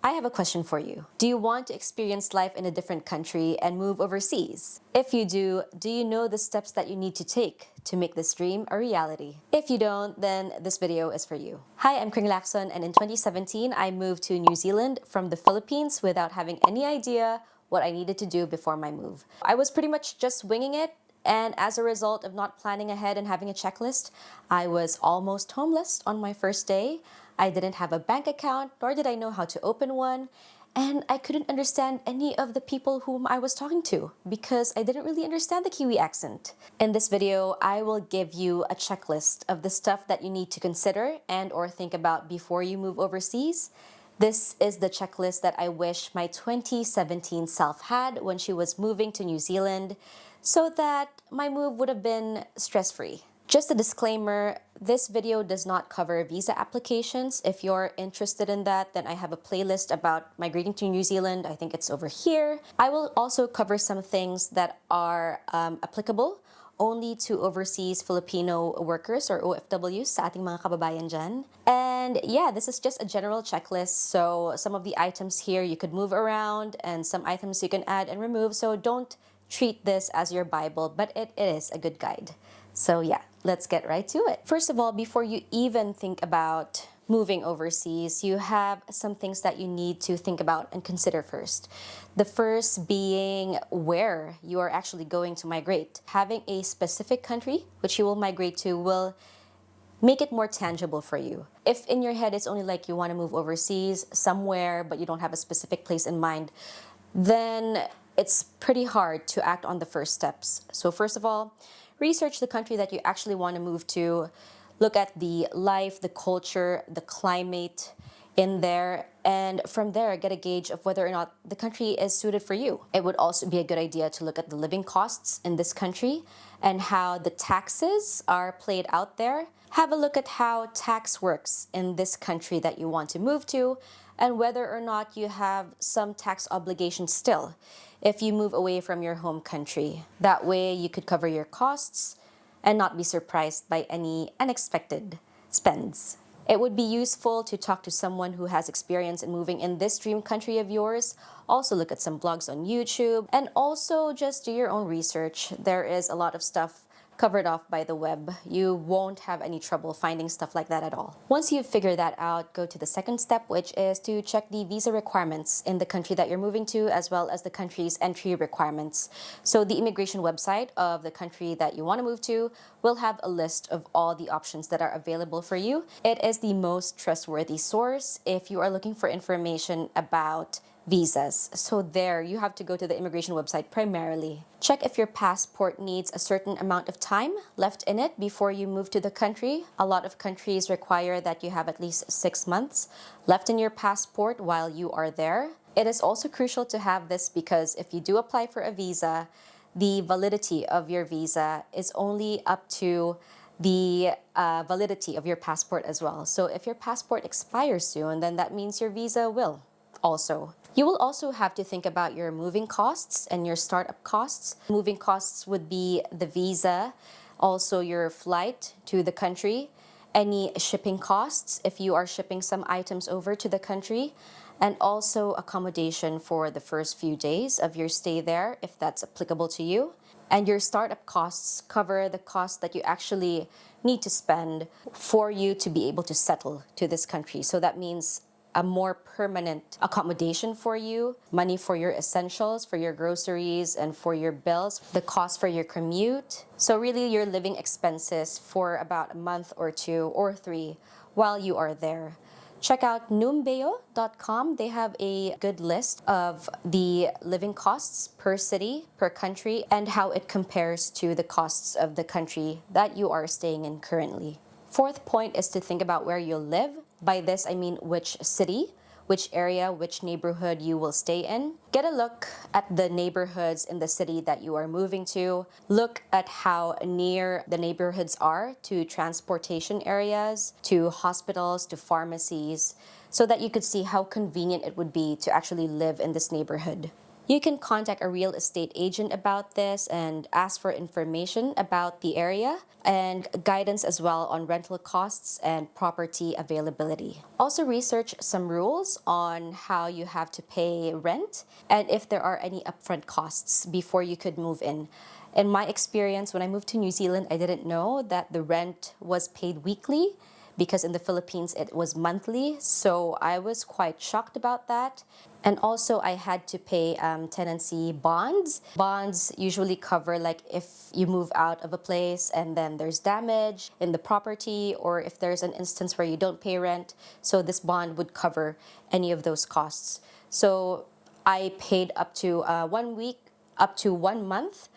I have a question for you. Do you want to experience life in a different country and move overseas? If you do you know the steps that you need to take to make this dream a reality? If you don't, then this video is for you. Hi, I'm Kring Lacson, and in 2017, I moved to New Zealand from the Philippines without having any idea what I needed to do before my move. I was pretty much just winging it, and as a result of not planning ahead and having a checklist, I was almost homeless on my first day. I didn't have a bank account, nor did I know how to open one, and I couldn't understand any of the people whom I was talking to because I didn't really understand the Kiwi accent. In this video, I will give you a checklist of the stuff that you need to consider and or think about before you move overseas. This is the checklist that I wish my 2017 self had when she was moving to New Zealand so that my move would have been stress-free. Just a disclaimer, this video does not cover visa applications. If you're interested in that, then I have a playlist about migrating to New Zealand. I think it's over here. I will also cover some things that are applicable only to overseas Filipino workers or OFWs sa ating mga kababayan dyan. And yeah, this is just a general checklist. So some of the items here you could move around and some items you can add and remove. So don't treat this as your Bible, but it is a good guide. So yeah, let's get right to it. First of all, before you even think about moving overseas, you have some things that you need to think about and consider first. The first being where you are actually going to migrate. Having a specific country which you will migrate to will make it more tangible for you. If in your head it's only like you want to move overseas somewhere but you don't have a specific place in mind, then it's pretty hard to act on the first steps. So first of all, research the country that you actually want to move to. Look at the life, the culture, the climate in there, and from there get a gauge of whether or not the country is suited for you. It would also be a good idea to look at the living costs in this country and how the taxes are played out there. Have a look at how tax works in this country that you want to move to and whether or not you have some tax obligations still if you move away from your home country. That way you could cover your costs and not be surprised by any unexpected spends. It would be useful to talk to someone who has experience in moving in this dream country of yours. Also look at some blogs on YouTube and also just do your own research. There is a lot of stuff covered off by the web. You won't have any trouble finding stuff like that at all. Once you've figured that out, go to the second step, which is to check the visa requirements in the country that you're moving to, as well as the country's entry requirements. So the immigration website of the country that you want to move to will have a list of all the options that are available for you. It is the most trustworthy source if you are looking for information about visas. So there, you have to go to the immigration website primarily. Check if your passport needs a certain amount of time left in it before you move to the country. A lot of countries require that you have at least 6 months left in your passport while you are there. It is also crucial to have this because if you do apply for a visa, the validity of your visa is only up to the validity of your passport as well. So if your passport expires soon, then that means your visa will also. You will also have to think about your moving costs and your startup costs. Moving costs would be the visa, also your flight to the country, any shipping costs if you are shipping some items over to the country, and also accommodation for the first few days of your stay there if that's applicable to you. And your startup costs cover the costs that you actually need to spend for you to be able to settle to this country. So that means a more permanent accommodation for you, money for your essentials, for your groceries, and for your bills, the cost for your commute. So really your living expenses for about a month or 2 or 3 while you are there. Check out numbeo.com. They have a good list of the living costs per city, per country, and how it compares to the costs of the country that you are staying in currently. Fourth point is to think about where you'll live. By this, I mean which city, which area, which neighborhood you will stay in. Get a look at the neighborhoods in the city that you are moving to. Look at how near the neighborhoods are to transportation areas, to hospitals, to pharmacies, so that you could see how convenient it would be to actually live in this neighborhood. You can contact a real estate agent about this and ask for information about the area and guidance as well on rental costs and property availability. Also research some rules on how you have to pay rent and if there are any upfront costs before you could move in. In my experience, when I moved to New Zealand, I didn't know that the rent was paid weekly because in the Philippines it was monthly. So I was quite shocked about that. And also I had to pay tenancy bonds. Bonds usually cover like if you move out of a place and then there's damage in the property or if there's an instance where you don't pay rent. So this bond would cover any of those costs. So I paid up to 1 week, up to 1 month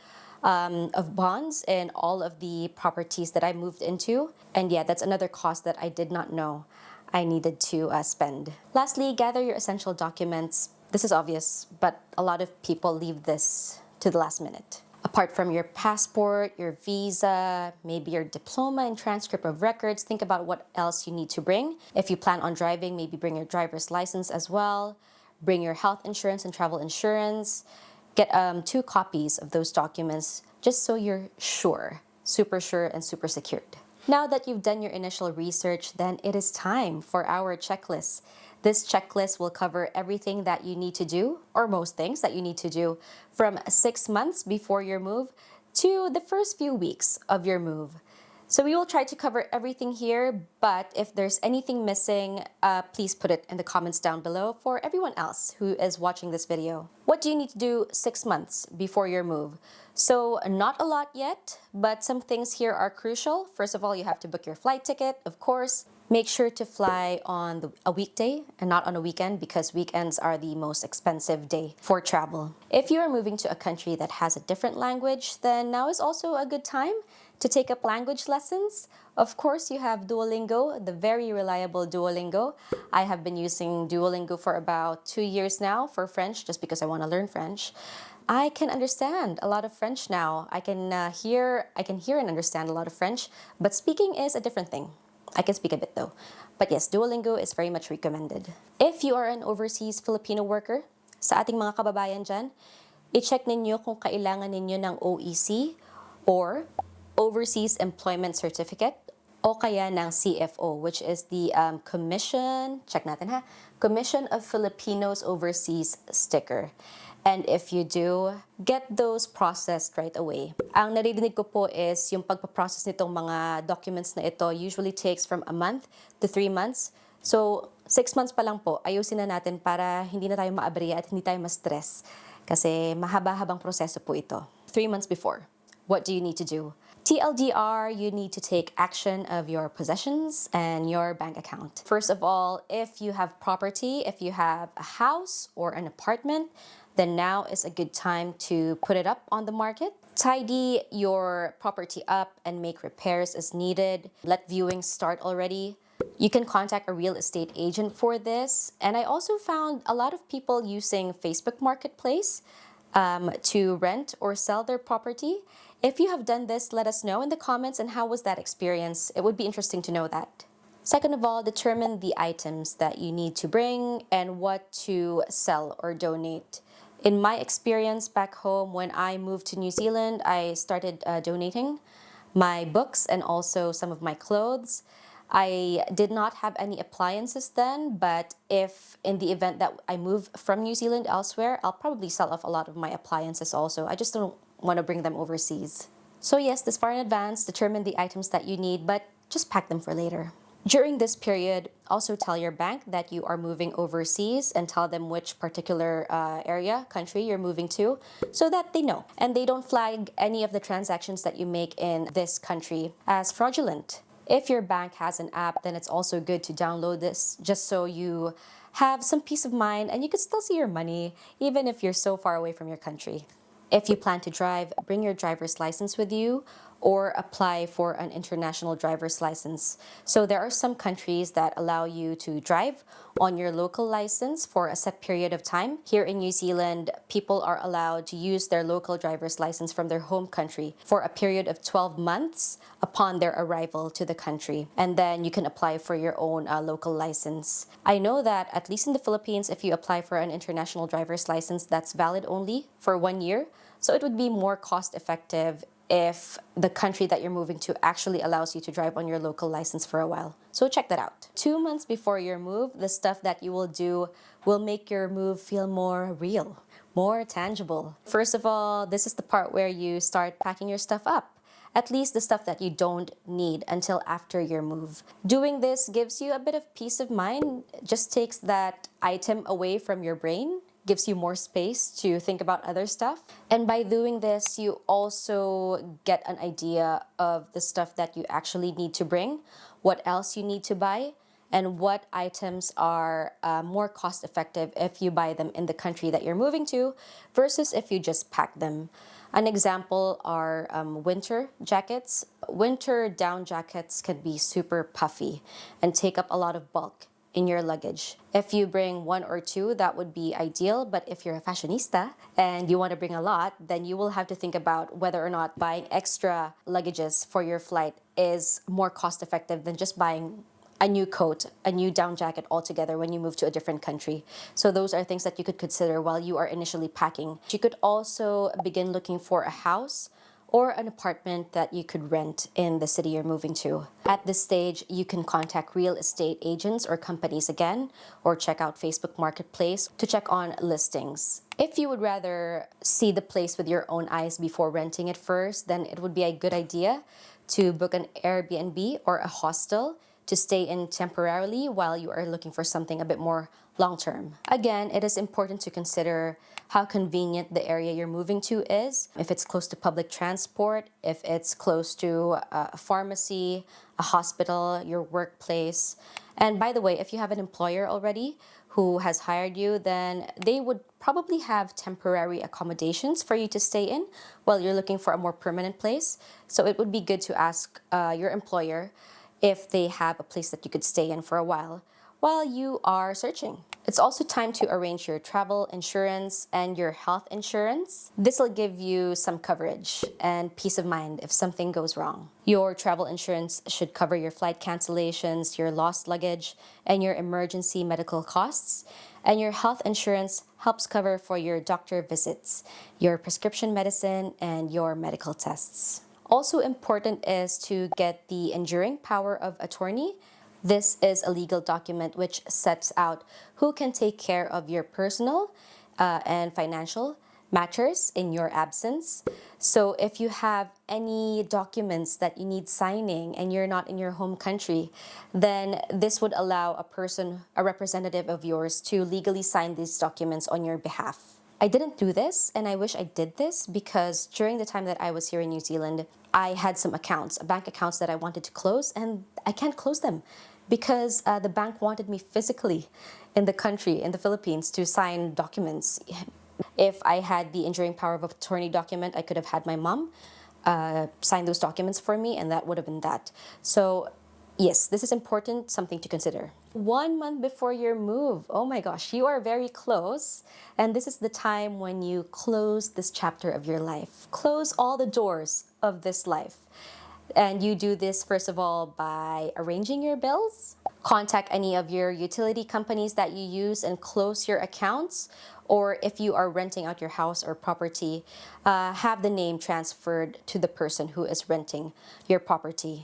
of bonds in all of the properties that I moved into. And yeah, that's another cost that I did not know I needed to spend. Lastly, gather your essential documents. This is obvious, but a lot of people leave this to the last minute. Apart from your passport, your visa, maybe your diploma and transcript of records, think about what else you need to bring. If you plan on driving, maybe bring your driver's license as well. Bring your health insurance and travel insurance. Get 2 copies of those documents just so you're sure, super sure and super secured. Now that you've done your initial research, then it is time for our checklist. This checklist will cover everything that you need to do, or most things that you need to do, from 6 months before your move to the first few weeks of your move. So we will try to cover everything here, but if there's anything missing, please put it in the comments down below for everyone else who is watching this video. What do you need to do 6 months before your move? So not a lot yet, but some things here are crucial. First of all, you have to book your flight ticket, of course. Make sure to fly on a weekday and not on a weekend because weekends are the most expensive day for travel. If you are moving to a country that has a different language, then now is also a good time to take up language lessons. Of course, you have Duolingo, the very reliable Duolingo. I have been using Duolingo for about 2 years now for French just because I want to learn French. I can understand a lot of French now. I can hear and understand a lot of French, but speaking is a different thing. I can speak a bit though. But yes, Duolingo is very much recommended. If you are an overseas Filipino worker, sa ating mga kababayan dyan, i-check ninyo kung kailangan ninyo ng OEC or Overseas Employment Certificate o kaya ng CFO, which is the Commission, check natin ha, Commission of Filipinos Overseas sticker. And if you do, get those processed right away. Ang naririnig ko po is yung pagpaprocess nitong mga documents na ito usually takes from 1 month to 3 months. So, 6 months pa lang po, ayusin na natin para hindi na tayo maaberya at hindi tayo ma-stress. Kasi mahaba-habang proseso po ito. 3 months before, what do you need to do? TLDR, you need to take action of your possessions and your bank account. First of all, if you have property, if you have a house or an apartment, then now is a good time to put it up on the market. Tidy your property up and make repairs as needed. Let viewings start already. You can contact a real estate agent for this. And I also found a lot of people using Facebook Marketplace to rent or sell their property. If you have done this, let us know in the comments and how was that experience. It would be interesting to know that. Second of all, determine the items that you need to bring and what to sell or donate. In my experience back home, when I moved to New Zealand, I started donating my books and also some of my clothes. I did not have any appliances then, but if in the event that I move from New Zealand elsewhere, I'll probably sell off a lot of my appliances also. I just don't want to bring them overseas. So yes, this far in advance, determine the items that you need, but just pack them for later. During this period, also tell your bank that you are moving overseas and tell them which particular country you're moving to so that they know and they don't flag any of the transactions that you make in this country as fraudulent. If your bank has an app, then it's also good to download this just so you have some peace of mind and you can still see your money even if you're so far away from your country. If you plan to drive, bring your driver's license with you or apply for an international driver's license. So there are some countries that allow you to drive on your local license for a set period of time. Here in New Zealand, people are allowed to use their local driver's license from their home country for a period of 12 months upon their arrival to the country. And then you can apply for your own local license. I know that at least in the Philippines, if you apply for an international driver's license, that's valid only for 1 year. So it would be more cost effective if the country that you're moving to actually allows you to drive on your local license for a while. So check that out. 2 months before your move, the stuff that you will do will make your move feel more real, more tangible. First of all, this is the part where you start packing your stuff up. At least the stuff that you don't need until after your move. Doing this gives you a bit of peace of mind, just takes that item away from your brain, gives you more space to think about other stuff. And by doing this, you also get an idea of the stuff that you actually need to bring, what else you need to buy, and what items are more cost effective if you buy them in the country that you're moving to versus if you just pack them. An example are winter jackets. Winter down jackets can be super puffy and take up a lot of bulk in your luggage. If you bring 1 or 2, that would be ideal, but if you're a fashionista and you want to bring a lot, then you will have to think about whether or not buying extra luggages for your flight is more cost effective than just buying a new coat, a new down jacket altogether when you move to a different country. So those are things that you could consider while you are initially packing. You could also begin looking for a house or an apartment that you could rent in the city you're moving to. At this stage, you can contact real estate agents or companies again, or check out Facebook Marketplace to check on listings. If you would rather see the place with your own eyes before renting it first, then it would be a good idea to book an Airbnb or a hostel to stay in temporarily while you are looking for something a bit more long-term. Again, it is important to consider how convenient the area you're moving to is, if it's close to public transport, if it's close to a pharmacy, a hospital, your workplace. And by the way, if you have an employer already who has hired you, then they would probably have temporary accommodations for you to stay in while you're looking for a more permanent place. So it would be good to ask your employer if they have a place that you could stay in for a while you are searching. It's also time to arrange your travel insurance and your health insurance. This will give you some coverage and peace of mind if something goes wrong. Your travel insurance should cover your flight cancellations, your lost luggage, and your emergency medical costs. And your health insurance helps cover for your doctor visits, your prescription medicine, and your medical tests. Also important is to get the enduring power of attorney. This is a legal document which sets out who can take care of your personal and financial matters in your absence. So if you have any documents that you need signing and you're not in your home country, then this would allow a representative of yours to legally sign these documents on your behalf. I didn't do this, and I wish I did this because during the time that I was here in New Zealand, I had some bank accounts that I wanted to close, and I can't close them because the bank wanted me physically in the country, in the Philippines, to sign documents. If I had the enduring power of attorney document, I could have had my mom sign those documents for me, and that would have been that. So yes, this is important, something to consider. 1 month before your move, oh my gosh, you are very close. And this is the time when you close this chapter of your life. Close all the doors of this life. And you do this, first of all, by arranging your bills. Contact any of your utility companies that you use and close your accounts. Or if you are renting out your house or property, have the name transferred to the person who is renting your property.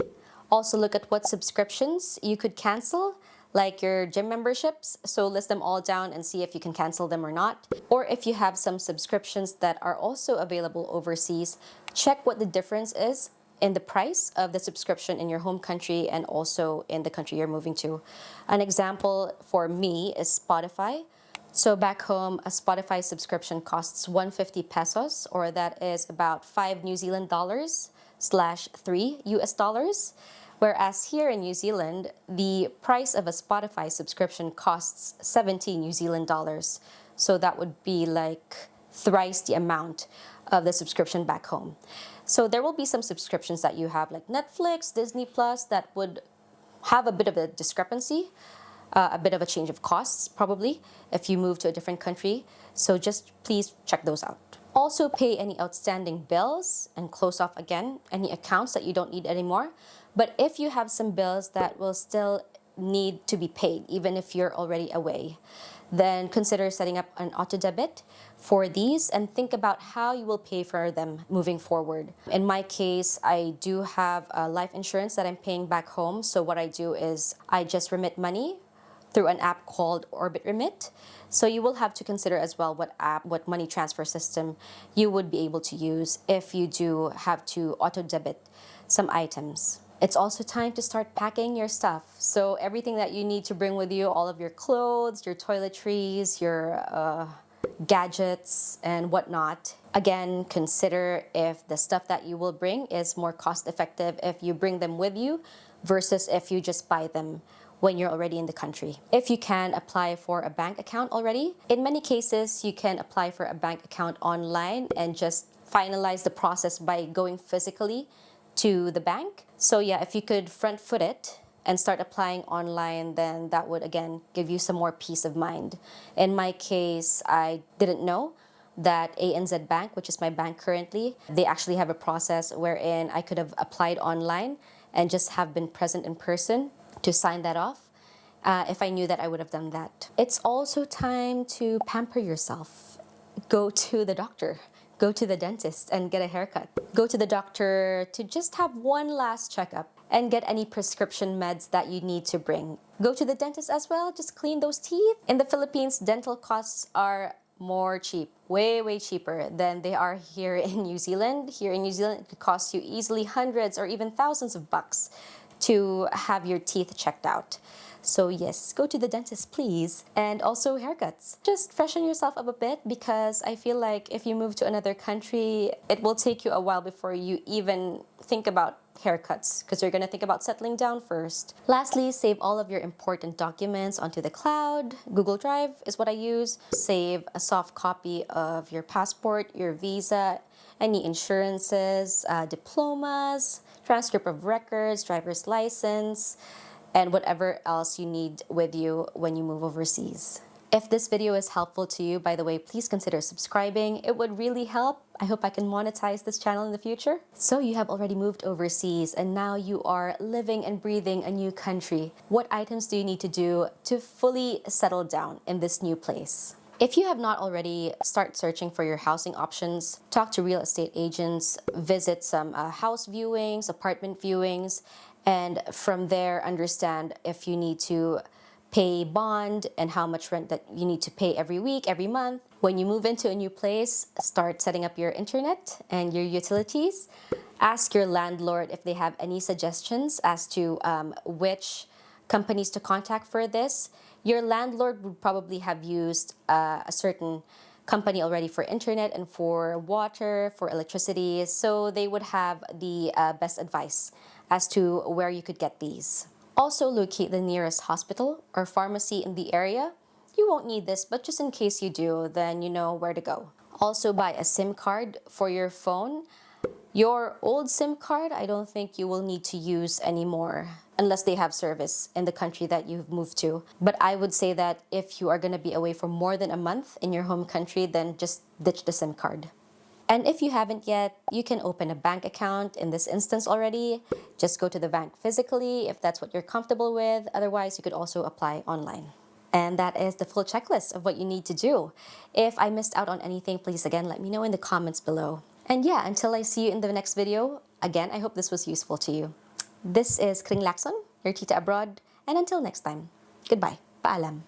Also look at what subscriptions you could cancel, like your gym memberships. So list them all down and see if you can cancel them or not. Or if you have some subscriptions that are also available overseas, check what the difference is in the price of the subscription in your home country and also in the country you're moving to. An example for me is Spotify. So back home, a Spotify subscription costs 150 pesos, or that is about 5 New Zealand dollars / 3 US dollars. Whereas here in New Zealand, the price of a Spotify subscription costs 70 New Zealand dollars. So that would be like thrice the amount of the subscription back home. So there will be some subscriptions that you have like Netflix, Disney Plus that would have a bit of a discrepancy, a bit of a change of costs probably if you move to a different country. So just please check those out. Also pay any outstanding bills and close off again any accounts that you don't need anymore. But if you have some bills that will still need to be paid even if you're already away, then consider setting up an auto debit for these and think about how you will pay for them moving forward. In my case, I do have a life insurance that I'm paying back home. So what I do is I just remit money through an app called Orbit Remit. So you will have to consider as well what money transfer system you would be able to use if you do have to auto debit some items. It's also time to start packing your stuff. So everything that you need to bring with you, all of your clothes, your toiletries, your gadgets and whatnot. Again, consider if the stuff that you will bring is more cost effective if you bring them with you versus if you just buy them when you're already in the country. If you can apply for a bank account already, in many cases you can apply for a bank account online and just finalize the process by going physically to the bank. So yeah, if you could front foot it and start applying online, then that would again give you some more peace of mind. In my case, I didn't know that ANZ Bank, which is my bank currently, they actually have a process wherein I could have applied online and just have been present in person to sign that off. If I knew that, I would have done that. It's also time to pamper yourself. Go to the doctor. Go to the dentist and get a haircut. Go to the doctor to just have one last checkup and get any prescription meds that you need to bring. Go to the dentist as well, just clean those teeth. In the Philippines, dental costs are more cheap, way cheaper than they are here in New Zealand. Here in New Zealand, it could cost you easily hundreds or even thousands of bucks to have your teeth checked out. So yes, go to the dentist, please. And also haircuts. Just freshen yourself up a bit because I feel like if you move to another country, it will take you a while before you even think about haircuts because you're going to think about settling down first. Lastly, save all of your important documents onto the cloud. Google Drive is what I use. Save a soft copy of your passport, your visa, any insurances, diplomas, transcript of records, driver's license, and whatever else you need with you when you move overseas. If this video is helpful to you, by the way, please consider subscribing. It would really help. I hope I can monetize this channel in the future. So you have already moved overseas and now you are living and breathing a new country. What items do you need to do to fully settle down in this new place? If you have not already, start searching for your housing options, talk to real estate agents, visit some house viewings, apartment viewings, and from there understand if you need to pay bond and how much rent that you need to pay every week, every month. When you move into a new place, start setting up your internet and your utilities. Ask your landlord if they have any suggestions as to which companies to contact for this. Your landlord would probably have used a certain company already for internet and for water, for electricity, so they would have the best advice as to where you could get these. Also, locate the nearest hospital or pharmacy in the area. You won't need this, but just in case you do, then you know where to go. Also, buy a SIM card for your phone. Your old SIM card, I don't think you will need to use anymore unless they have service in the country that you've moved to. But I would say that if you are going to be away for more than a month in your home country, then just ditch the SIM card. And if you haven't yet, you can open a bank account in this instance already. Just go to the bank physically if that's what you're comfortable with. Otherwise, you could also apply online. And that is the full checklist of what you need to do. If I missed out on anything, please again, let me know in the comments below. And yeah, until I see you in the next video, again, I hope this was useful to you. This is Kring Lacson, your tita abroad, and until next time, goodbye. Paalam.